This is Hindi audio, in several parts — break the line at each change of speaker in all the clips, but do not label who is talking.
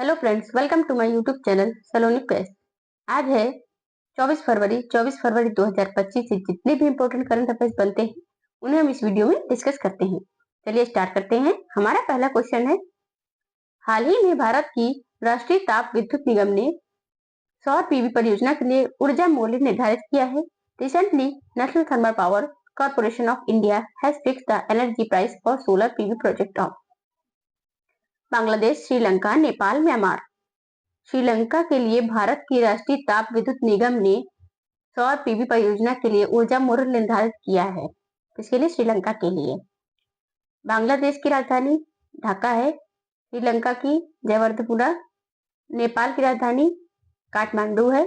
Hello friends, welcome to my YouTube channel Saloni Quest. आज है 24 फरवरी 2025 से जितने भी इम्पोर्टेंट करंट अफेयर्स बनते हैं उन्हें हम इस वीडियो में डिस्कस करते हैं। चलिए स्टार्ट करते हैं। हमारा पहला क्वेश्चन है, हाल ही में भारत की राष्ट्रीय ताप विद्युत निगम ने सौर पीवी परियोजना के लिए ऊर्जा मूल्य निर्धारित किया है। Recently national thermal power corporation of India has fixed the energy price for solar PV project of Bangladesh, Sri Lanka, Nepal, Myanmar. Sri Lanka के लिए भारत की राष्ट्रीय ताप विद्युत निगम ने सौर पीवी परियोजना के लिए ऊर्जा मूल्य निर्धारित किया है। इसके लिए श्रीलंका के लिए। बांग्लादेश की राजधानी ढाका है, श्रीलंका की जयवर्धपुरा, नेपाल की राजधानी काठमांडू है।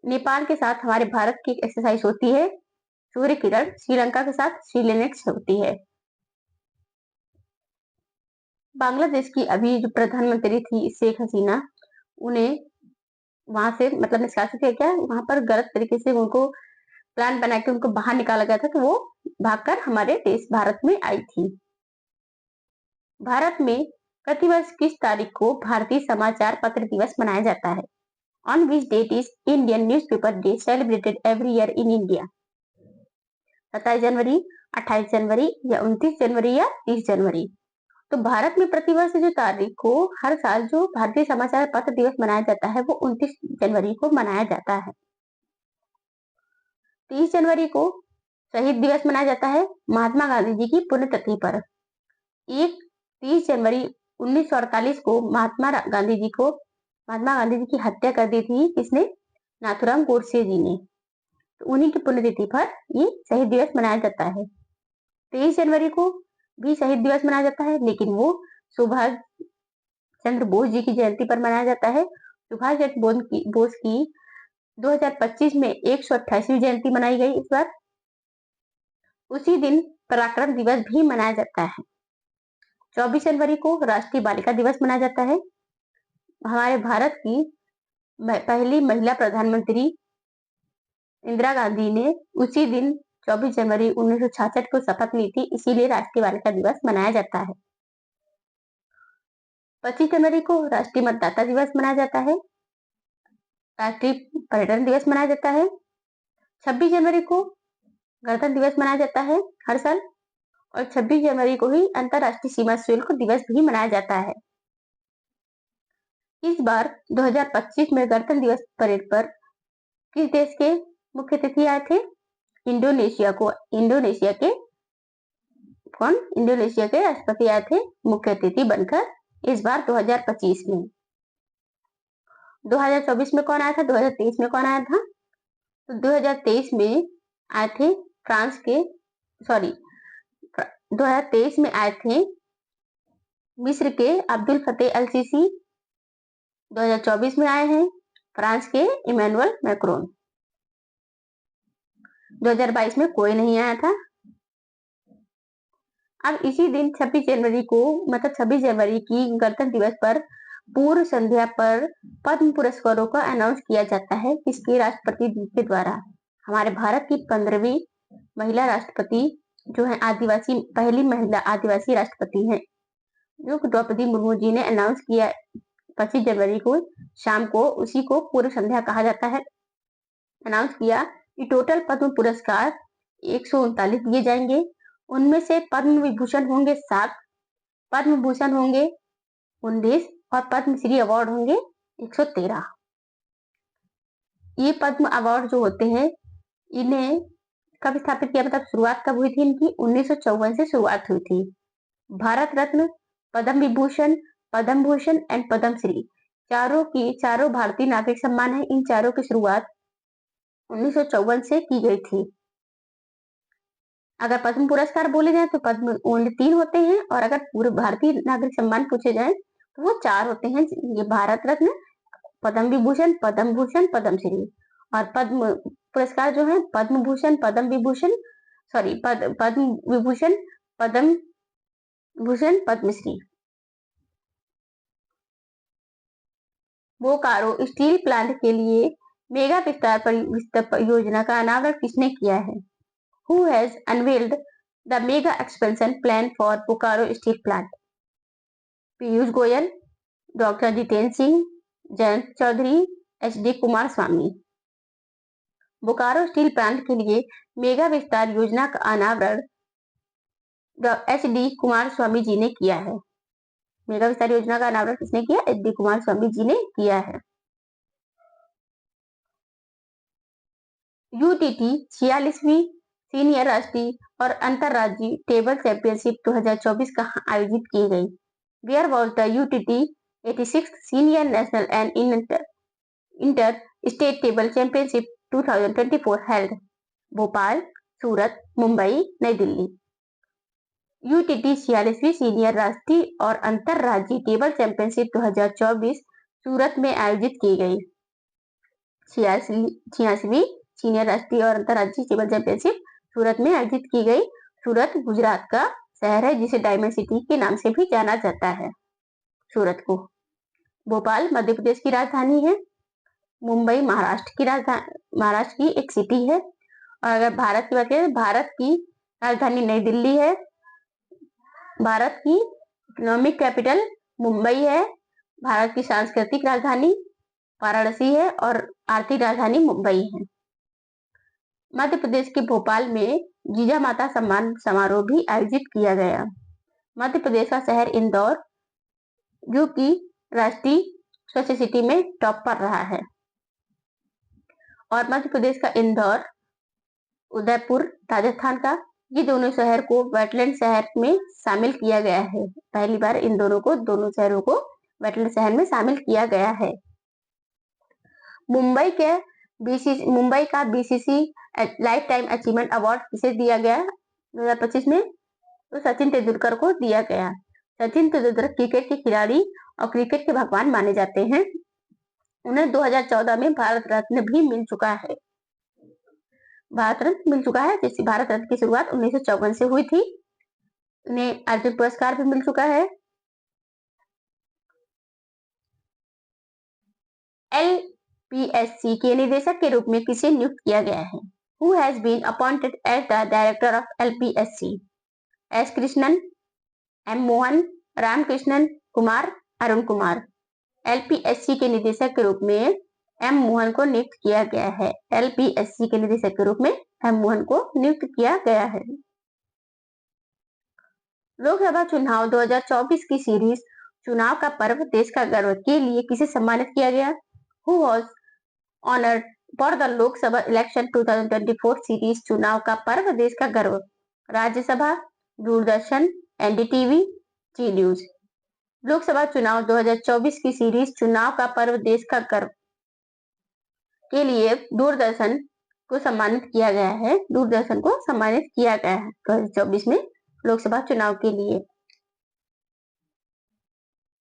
नेपाल के साथ हमारे भारत की एक एक्सरसाइज होती है सूर्य किरण, श्रीलंका के साथ श्रीलेनेक्स होती है। बांग्लादेश की अभी जो प्रधानमंत्री थी शेख हसीना, उन्हें वहां से मतलब निष्कासित किया गया। वहां पर गलत तरीके से उनको प्लान बना के उनको बाहर निकाला गया था, तो वो भागकर हमारे देश भारत में आई थी। भारत में प्रतिवर्ष किस तारीख को भारतीय समाचार पत्र दिवस मनाया जाता है? On which date is Indian newspaper day celebrated every year in India? 27 जनवरी, 28 जनवरी या 29 जनवरी या 30 जनवरी? तो भारत में प्रतिवर्ष जो तारीख को हर साल जो भारतीय समाचार पत्र दिवस मनाया जाता है वो 29 जनवरी को मनाया जाता है। 30 जनवरी को शहीद दिवस मनाया जाता है महात्मा गांधी जी की पुण्यतिथि पर। 30 जनवरी 1948 को महात्मा गांधी जी की हत्या कर दी थी। किसने? नाथूराम गोडसे जी ने। तो उन्हीं की पुण्यतिथि पर ये शहीद दिवस मनाया जाता है। 23 जनवरी को भी शहीद दिवस मनाया जाता है, लेकिन वो सुभाष चंद्र बोस जी की जयंती पर मनाया जाता है। सुभाष चंद्र बोस की 2025 में 128वीं जयंती मनाई गई इस बार। उसी दिन पराक्रम दिवस भी मनाया जाता है। 24 जनवरी को राष्ट्रीय बालिका दिवस मनाया जाता है। हमारे भारत की पहली महिला प्रधानमंत्री इंदिरा गांधी ने उसी दिन 24 जनवरी 1966 को शपथ ली थी, इसीलिए राष्ट्रीय बालिका दिवस मनाया जाता है। 25 जनवरी को राष्ट्रीय मतदाता दिवस मनाया जाता है। राष्ट्रीय पर्यटन दिवस मनाया जाता है। 26 जनवरी को गणतंत्र दिवस मनाया जाता है हर साल, और 26 जनवरी को ही अंतरराष्ट्रीय सीमा शुल्क दिवस भी मनाया जाता है। इस बार 2025 में गणतंत्र दिवस परेड पर किस देश के मुख्य अतिथि आए थे? इंडोनेशिया के राष्ट्रपति आए थे मुख्य अतिथि बनकर इस बार 2025 में। 2024 में कौन आया था? 2023 में कौन आया था? तो 2023 में आए थे 2023 में आए थे मिस्र के अब्दुल फतेह अल सीसी। 2024 में आए हैं फ्रांस के इमैनुअल मैक्रोन। 2022 में कोई नहीं आया था। अब इसी दिन 26 जनवरी की गणतंत्र दिवस पर पूर्व संध्या पर पद्म पुरस्कारों का अनाउंस किया जाता है किसके? राष्ट्रपति जी के द्वारा। हमारे भारत की 15वीं महिला राष्ट्रपति जो है पहली महिला आदिवासी राष्ट्रपति हैं, जो द्रौपदी मुर्मू जी ने अनाउंस किया 25 जनवरी को शाम को, उसी को पूर्व संध्या कहा जाता है। अनाउंस किया कि टोटल पद्म पुरस्कार 139 दिए जाएंगे। उनमें से पद्म विभूषण होंगे 7, पद्म भूषण होंगे 19 और पद्मश्री अवार्ड होंगे 113। ये पद्म अवार्ड जो होते हैं इन्हें कब स्थापित किया, मतलब शुरुआत कब हुई थी इनकी? 1954 से शुरुआत हुई थी। भारत रत्न, पद्म विभूषण, पद्म भूषण एंड पद्मश्री चारों भारतीय नागरिक सम्मान है। इन चारों की शुरुआत 1954 से की गई थी। अगर पद्म पुरस्कार बोले जाए तो पद्म ओनली 3 होते हैं, और अगर पूरे भारतीय नागरिक सम्मान पूछे जाए तो वो 4 होते हैं। ये भारत रत्न, पद्म विभूषण, पद्म भूषण, पद्मश्री। और पद्म पुरस्कार जो है पद्म विभूषण, पद्म भूषण, पद्मश्री। बोकारो स्टील प्लांट के लिए मेगा विस्तार परियोजना का अनावरण किसने किया है? Who has unveiled the mega expansion plan for Bokaro Steel Plant? Piyush Goyal, doctor Jitendra Singh, Jayant Chaudhary, HD Kumaraswamy. Bokaro steel plant के लिए मेगा विस्तार योजना का अनावरण HD कुमार स्वामी जी ने किया है। मेगा विस्तार योजना का अनावरण किसने किया? HD कुमार स्वामी जी ने किया है। UTT 46वीं सीनियर राष्ट्रीय और अंतरराज्यीय टेबल चैंपियनशिप 2024 कहाँ आयोजित की गई? Where was the UTT 86th senior national and inter state table championship 2024 held? Bhopal, Surat, Mumbai, New Delhi. UTT 46वीं senior राष्ट्रीय और अंतरराज्यीय टेबल चैंपियनशिप 2024 सूरत में आयोजित की गई। 86वीं सीनियर राष्ट्रीय और अंतरराज्यीय टेबल चैंपियनशिप सूरत में आयोजित की गई। सूरत गुजरात का शहर है जिसे डायमंड सिटी के नाम से भी जाना जाता है, सूरत को। भोपाल मध्य प्रदेश की राजधानी है। मुंबई महाराष्ट्र की एक सिटी है। और अगर भारत की बात करें, भारत की राजधानी नई दिल्ली है। भारत की इकोनॉमिक कैपिटल मुंबई है। भारत की सांस्कृतिक राजधानी वाराणसी है और आर्थिक राजधानी मुंबई है। मध्य प्रदेश के भोपाल में जीजा माता सम्मान समारोह भी आयोजित किया गया। मध्य प्रदेश का शहर इंदौर, जो कि राष्ट्रीय स्वच्छ सिटी में टॉप पर रहा है। और मध्य प्रदेश का इंदौर, उदयपुर राजस्थान का, ये दोनों शहर को वेटलैंड शहर में शामिल किया गया है। पहली बार इन दोनों शहरों को वेटलैंड शहर में शामिल किया गया है। मुंबई का BCC life time achievement award किसे दिया गया 2025 में? तो सचिन तेंदुलकर को दिया गया। सचिन तेंदुलकर क्रिकेट के खिलाड़ी और क्रिकेट के भगवान माने जाते हैं। उन्हें 2014 में भारत रत्न भी मिल चुका है। जैसे भारत रत्न की शुरुआत 1954 से हुई थी। उन्हें अर्जुन पुरस्कार भी मिल चुका है। LPSC के निदेशक के रूप में किसे नियुक्त किया गया है? Who has been appointed as the director of LPSC? S. Krishnan, M. Mohan, Ramakrishnan Kumar, Arun Kumar. LPSC के निदेशक के रूप में M. मोहन को नियुक्त किया गया है। LPSC के निदेशक के रूप में M. मोहन को नियुक्त किया गया है। लोकसभा चुनाव 2024 की सीरीज चुनाव का पर्व देश का गर्व के लिए किसे सम्मानित किया गया? Who was honored for the Lok Sabha election 2024 series चुनाव का पर्व देश का गर्व? राज्यसभा, दूरदर्शन, NDTV, जी न्यूज। लोकसभा चुनाव 2024 की सीरीज चुनाव का पर्व देश का गर्व के लिए दूरदर्शन को सम्मानित किया गया है। दूरदर्शन को सम्मानित किया गया है 2024 में लोकसभा चुनाव के लिए।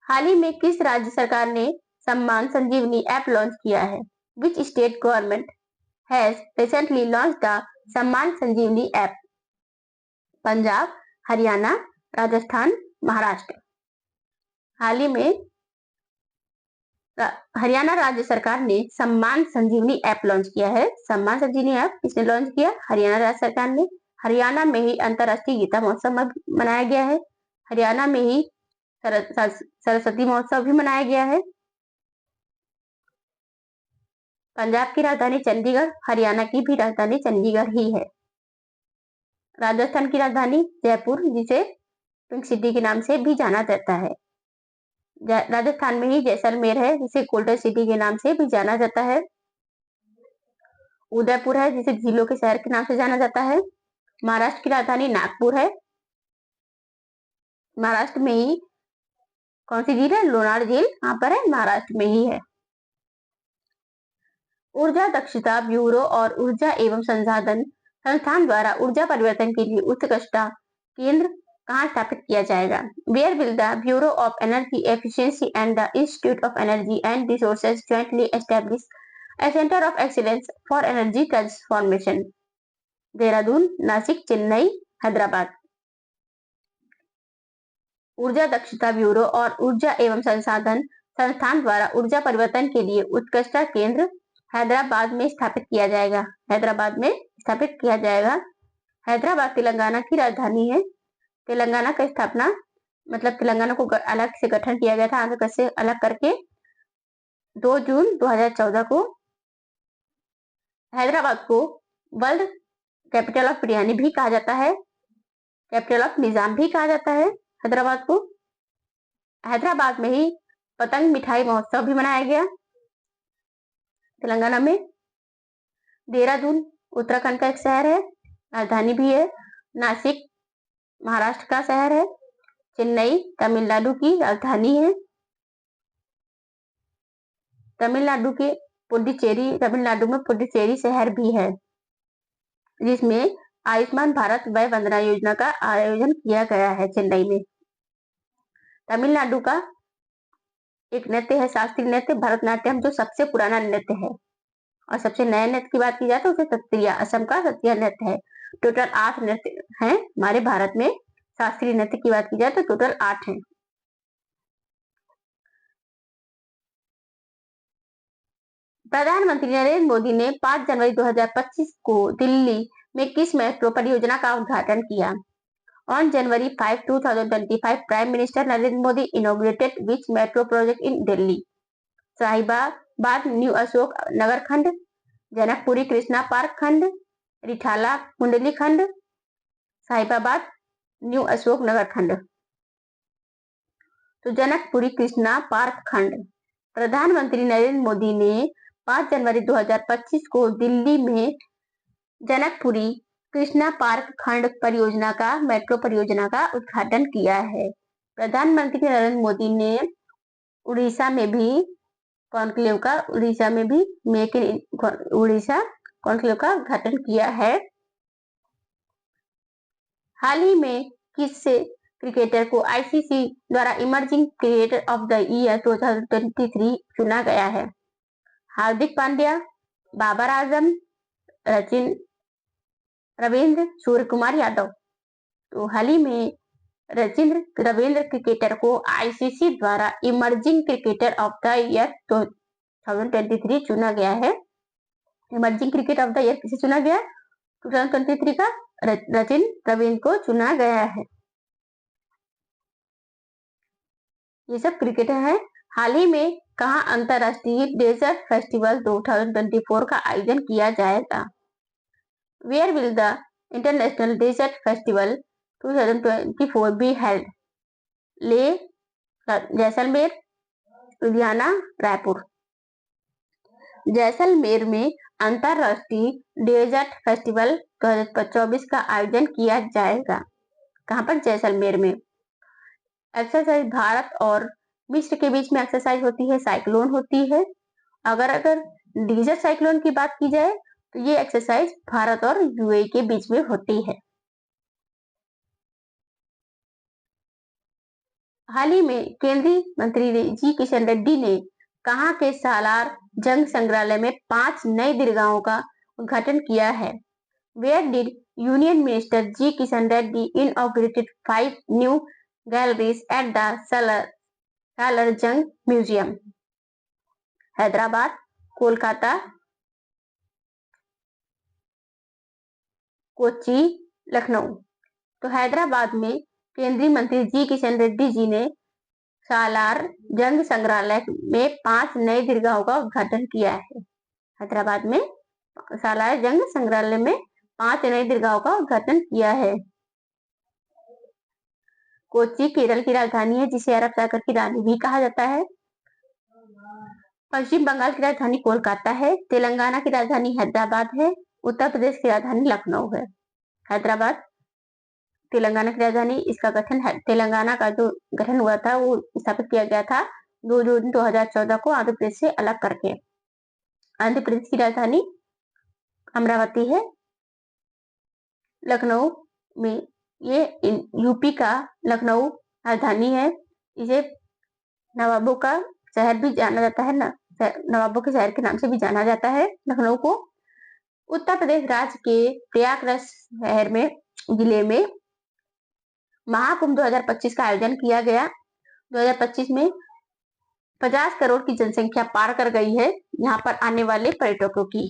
हाल ही में किस राज्य सरकार ने सम्मान संजीवनी ऐप लॉन्च किया है? Which state government has recently launched the सम्मान संजीवनी ऐप? पंजाब, हरियाणा, राजस्थान, महाराष्ट्र। हाल ही में हरियाणा राज्य सरकार ने सम्मान संजीवनी ऐप लॉन्च किया है। सम्मान संजीवनी ऐप किसने लॉन्च किया? हरियाणा राज्य सरकार ने। हरियाणा में ही अंतरराष्ट्रीय गीता महोत्सव मनाया गया है। हरियाणा में ही सरस्वती महोत्सव भी मनाया गया है। पंजाब की राजधानी चंडीगढ़, हरियाणा की भी राजधानी चंडीगढ़ ही है। राजस्थान की राजधानी जयपुर, जिसे पिंक सिटी के नाम से भी जाना जाता है। राजस्थान में ही जैसलमेर है, जिसे गोल्डन सिटी के नाम से भी जाना जाता है। उदयपुर है, जिसे झीलों के शहर के नाम से जाना जाता है। महाराष्ट्र की राजधानी नागपुर है। महाराष्ट्र में ही कौन सी झील है? लोनार झील यहाँ पर है, महाराष्ट्र में ही है। ऊर्जा दक्षता ब्यूरो और ऊर्जा एवं संसाधन संस्थान द्वारा ऊर्जा परिवर्तन के लिए उत्कृष्टता केंद्र कहाँ स्थापित किया जाएगा? Where will the Bureau of Energy Efficiency and the Institute of Energy and Resources jointly establish a Center of Excellence for Energy Transformation? Dehradun, Nashik, Chennai, Hyderabad. ऊर्जा दक्षता ब्यूरो और ऊर्जा एवं संसाधन संस्थान द्वारा ऊर्जा परिवर्तन के लिए उत्कृष्टता केंद्र हैदराबाद में स्थापित किया जाएगा। हैदराबाद में स्थापित किया जाएगा। हैदराबाद तेलंगाना की राजधानी है। तेलंगाना की स्थापना मतलब तेलंगाना को अलग से गठन किया गया था आंध्र प्रदेश से अलग करके 2 जून 2014 को। हैदराबाद को वर्ल्ड कैपिटल ऑफ बिरयानी भी कहा जाता है, कैपिटल ऑफ निजाम भी कहा जाता है हैदराबाद को। हैदराबाद में ही पतंग मिठाई महोत्सव भी मनाया गया तेलंगाना में। देहरादून उत्तराखंड का एक शहर है, राजधानी भी है। नासिक महाराष्ट्र का शहर है। चेन्नई तमिलनाडु की राजधानी है। तमिलनाडु में पुडुचेरी शहर भी है, जिसमें आयुष्मान भारत वय वंदना योजना का आयोजन किया गया है चेन्नई में। तमिलनाडु का एक नृत्य है शास्त्रीय नृत्य भरतनाट्यम, जो सबसे पुराना नृत्य है। और सबसे नए नृत्य की बात की जाए तो उसे सत्रिया, असम का सत्रिया नृत्य है। टोटल 8 नृत्य हैं हमारे भारत में। शास्त्रीय नृत्य की बात की जाए तो टोटल 8 हैं। प्रधानमंत्री नरेंद्र मोदी ने 5 जनवरी 2025 को दिल्ली में किस मेट्रो परियोजना का उद्घाटन किया? On January 5, 2025, Prime Minister Narendra Modi inaugurated which metro project in Delhi? Sahibabad new Ashok Nagar खंड, जनकपुरी कृष्णा पार्क खंड, रिठाला कुंडली खंड, साहिबाबाद न्यू अशोक नगर खंड। तो जनकपुरी कृष्णा पार्क खंड। प्रधानमंत्री नरेंद्र मोदी ने 5 जनवरी 2025 को दिल्ली में जनकपुरी कृष्णा पार्क खंड परियोजना का मेट्रो परियोजना का उद्घाटन किया है। प्रधानमंत्री नरेंद्र मोदी ने उड़ीसा में भी मेक इन उड़ीसा कॉन्क्लेव का उद्घाटन किया है। हाल ही में किस क्रिकेटर को आईसीसी द्वारा emerging cricketer of the year 2023 चुना गया है? हार्दिक पांड्या, बाबर आजम, रविंद्र सूर्य कुमार यादव। तो हाल ही में रविंद्र क्रिकेटर को आईसीसी द्वारा emerging cricketer of the year 2023 चुना गया है। Emerging cricket of the year किसे चुना गया? 2023 का रविंद्र को चुना गया है। ये सब क्रिकेटर हैं। हाल ही में कहाँ अंतरराष्ट्रीय डेजर्ट फेस्टिवल 2024 का आयोजन किया जाएगा? Where will the International Desert Festival 2024 be held? Leh, Jaisalmer, Ludhiana, Raipur. Jaisalmer में अंतरराष्ट्रीय डेजर्ट फेस्टिवल 2024 का आयोजन किया जाएगा। कहां पर? जैसलमेर में। एक्सरसाइज भारत और मिस्र के बीच में एक्सरसाइज होती है, साइक्लोन होती है। अगर डेजर्ट साइक्लोन की बात की जाए तो ये एक्सरसाइज भारत और यूएई के बीच में होती है। हाल ही में केंद्रीय मंत्री जी किशन रेड्डी ने कहां के सालार जंग संग्रहालय में 5 नए दीर्घाओं का उद्घाटन किया है? Where did Union Minister G. Kishan Reddy inaugurated 5 new galleries at the Salar Jung Museum? Hyderabad, Kolkata, Kochi, Lucknow. तो हैदराबाद में केंद्रीय मंत्री जी किशन रेड्डी जी ने सालार जंग संग्रहालय में 5 नए दीर्घाओं का उद्घाटन किया है। हैदराबाद में सालार जंग संग्रहालय में 5 नए दीर्घाओं का उद्घाटन किया है। कोच्चि केरल की राजधानी है, जिसे अरब सागर की रानी भी कहा जाता है। पश्चिम बंगाल की राजधानी कोलकाता है। तेलंगाना की राजधानी हैदराबाद है। उत्तर प्रदेश की राजधानी लखनऊ है। हैदराबाद तेलंगाना की राजधानी। इसका गठन है, तेलंगाना का जो गठन हुआ था वो स्थापित किया गया था 2 जून 2014 को आंध्र प्रदेश से अलग करके। आंध्र प्रदेश की राजधानी अमरावती है। लखनऊ में ये यूपी का लखनऊ राजधानी है। इसे नवाबों का शहर भी जाना जाता है, नवाबों के शहर के नाम से भी जाना जाता है लखनऊ को। उत्तर प्रदेश राज्य के प्रयागराज शहर में जिले में महाकुंभ 2025 का आयोजन किया गया। 2025 में 50 करोड़ की जनसंख्या पार कर गई है यहाँ पर आने वाले पर्यटकों की।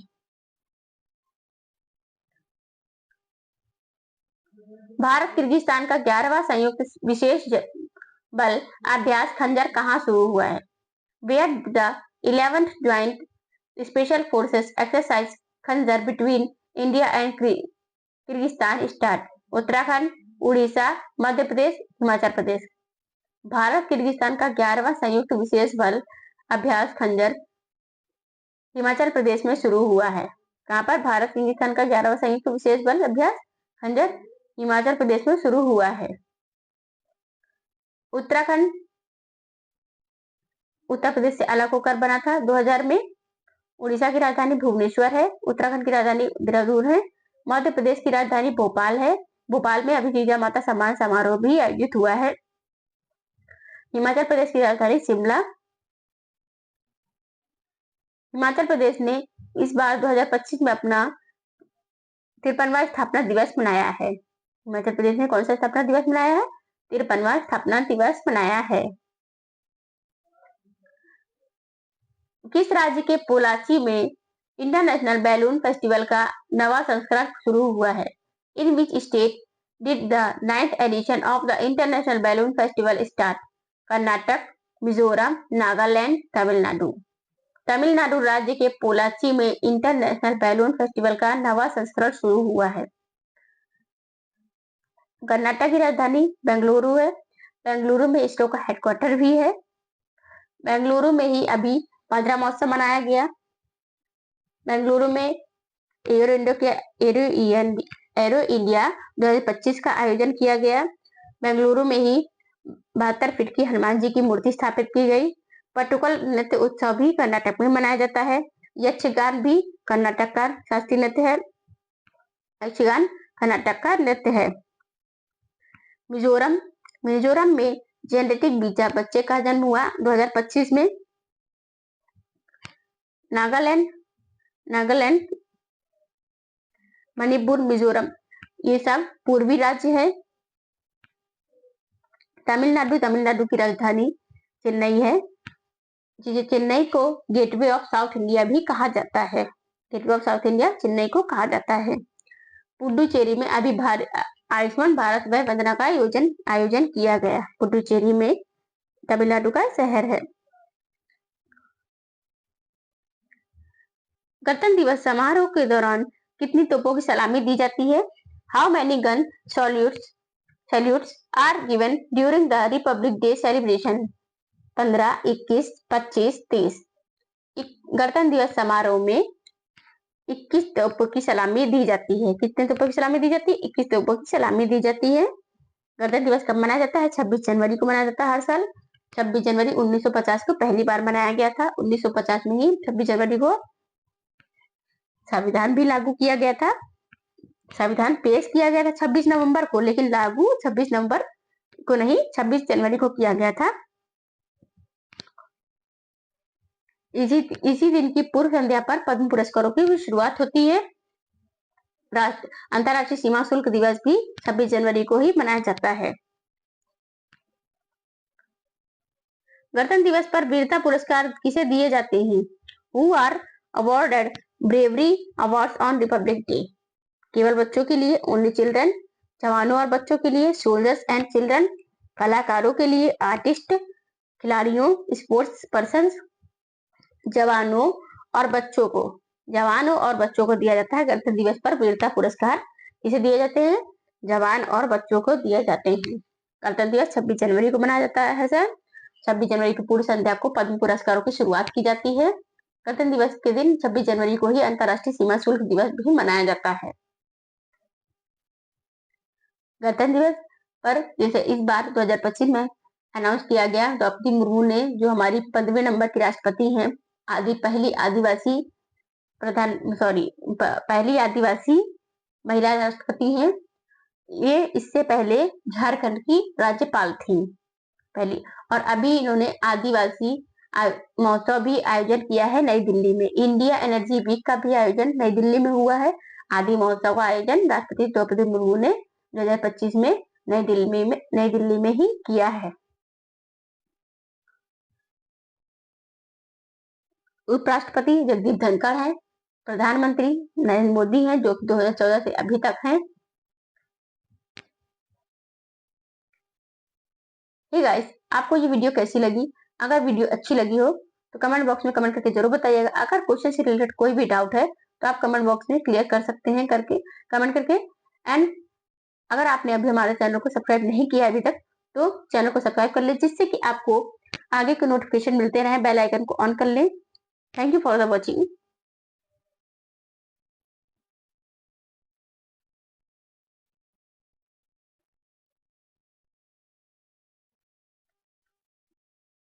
भारत किर्गिस्तान का 11वां संयुक्त विशेष बल अभ्यास खंजर कहाँ शुरू हुआ है? Where the 11th Joint Special Forces exercise खंजर between India and Kyrgyzstan start? Uttarakhand, Orissa, Madhya Pradesh, Himachal Pradesh. Bharat Kyrgyzstan का 11वां संयुक्त विशेष बल अभ्यास खंजर हिमाचल प्रदेश में शुरू हुआ है। कहां पर? भारत किर्गिस्तान का 11वां संयुक्त विशेष बल अभ्यास खंजर हिमाचल प्रदेश में शुरू हुआ है। उत्तराखंड उत्तर प्रदेश से अलग होकर बना था 2000 में। उड़ीसा की राजधानी भुवनेश्वर है। उत्तराखंड की राजधानी देहरादून है। मध्य प्रदेश की राजधानी भोपाल है। भोपाल में अभी जीजा माता सम्मान समारोह भी आयोजित हुआ है। हिमाचल प्रदेश की राजधानी शिमला। हिमाचल प्रदेश ने इस बार 2025 में अपना 53वां स्थापना दिवस मनाया है। हिमाचल प्रदेश ने कौन सा स्थापना दिवस मनाया है? 53वां स्थापना दिवस मनाया है। किस राज्य के पोलाची में इंटरनेशनल बैलून फेस्टिवल का नवा संस्करण शुरू हुआ है? In which state did the 9th edition of the international balloon festival start? Karnataka, Mizoram, Nagaland, Tamil Nadu. Tamil Nadu राज्य के पोलाची में इंटरनेशनल बैलून फेस्टिवल का नवा संस्करण शुरू हुआ है। कर्नाटक की राजधानी बेंगलुरु है। बेंगलुरु में इसरो का हेडक्वार्टर भी है। बेंगलुरु में ही अभी 15 महोत्सव मनाया गया। बेंगलुरु में एरो इंडिया 2025 का आयोजन किया गया। बेंगलुरु में ही 72 फीट की हनुमान जी की मूर्ति स्थापित की गई। पट्टुकल नृत्य उत्सव भी कर्नाटक में मनाया जाता है। यक्षगान भी कर्नाटक का शास्त्रीय नृत्य है। यक्षगान कर्नाटक का नृत्य है। मिजोरम में जेनेटिक वीजा बच्चे का जन्म हुआ 2025 में। नागालैंड, मणिपुर, मिजोरम ये सब पूर्वी राज्य है। तमिलनाडु की राजधानी चेन्नई है। चेन्नई को गेटवे ऑफ साउथ इंडिया भी कहा जाता है। Gateway of south India Chennai को कहा जाता है। पुडुचेरी में अभी आयुष्मान भारत वय वंदना का आयोजन किया गया। पुडुचेरी में तमिलनाडु का शहर है। गणतंत्र दिवस समारोह के दौरान कितनी तोपों की सलामी दी जाती है? How many gun salutes are given during the Republic Day celebration? 15, 21, 25, 30। गणतंत्र दिवस समारोह में 21 तोपों की सलामी दी जाती है। कितने तोपों की सलामी दी जाती है? 21 तोपों की सलामी दी जाती है। गणतंत्र दिवस कब मनाया जाता है? 26 जनवरी को मनाया जाता है हर साल। 26 जनवरी 1950 को पहली बार मनाया गया था। 1950 में ही 26 जनवरी को संविधान भी लागू किया गया था। संविधान पेश किया गया था 26 नवंबर को, लेकिन लागू 26 नवंबर को नहीं 26 जनवरी को किया गया था। इसी दिन की पूर्व संध्या पर पद्म पुरस्कारों की भी शुरुआत होती है। अंतर्राष्ट्रीय सीमा शुल्क दिवस भी 26 जनवरी को ही मनाया जाता है। गणतंत्र दिवस पर वीरता पुरस्कार किसे दिए जाते हैं? Who are awarded bravery awards on Republic Day? केवल बच्चों के लिए, ओनली चिल्ड्रन। जवानों और बच्चों के लिए, सोल्जर्स एंड चिल्ड्रन। कलाकारों के लिए, आर्टिस्ट। खिलाड़ियों, स्पोर्ट्स पर्सन। जवानों और बच्चों को दिया जाता है गणतंत्र दिवस पर वीरता पुरस्कार। किसे दिए जाते हैं? जवान और बच्चों को दिए जाते हैं। गणतंत्र दिवस 26 जनवरी को मनाया जाता है सर। 26 जनवरी की पूर्व संध्या को पद्म पुरस्कारों की शुरुआत की जाती है। गणतंत्र दिवस के दिन 26 जनवरी को ही अंतर्राष्ट्रीय सीमा शुल्क दिवस भी मनाया जाता है। गणतंत्र दिवस पर जैसे इस बार 2025 में अनाउंस किया गया, द्रौपदी मुर्मू ने, जो हमारी 15वें नंबर की राष्ट्रपति हैं, पहली आदिवासी महिला राष्ट्रपति हैं। ये इससे पहले झारखंड की राज्यपाल थी पहली। और अभी इन्होंने आदिवासी महोत्सव भी आयोजन किया है नई दिल्ली में। इंडिया एनर्जी वीक का भी आयोजन नई दिल्ली में हुआ है। आदि महोत्सव का आयोजन राष्ट्रपति द्रौपदी मुर्मू ने 2025 में नई दिल्ली में ही किया है। उपराष्ट्रपति जगदीप धनखड़ हैं। प्रधानमंत्री नरेंद्र मोदी हैं, जो 2014 से अभी तक हैं। हे गाइस, आपको ये वीडियो कैसी लगी। अगर वीडियो अच्छी लगी हो तो कमेंट बॉक्स में कमेंट करके जरूर बताइएगा। अगर क्वेश्चन से रिलेटेड कोई भी डाउट है तो आप कमेंट बॉक्स में क्लियर कर सकते हैं कमेंट करके। एंड अगर आपने अभी हमारे चैनल को सब्सक्राइब नहीं किया अभी तक तो चैनल को सब्सक्राइब कर ले, जिससे कि आपको आगे के नोटिफिकेशन मिलते रहे। बेल आइकन को ऑन कर लें। Thank you for the watching.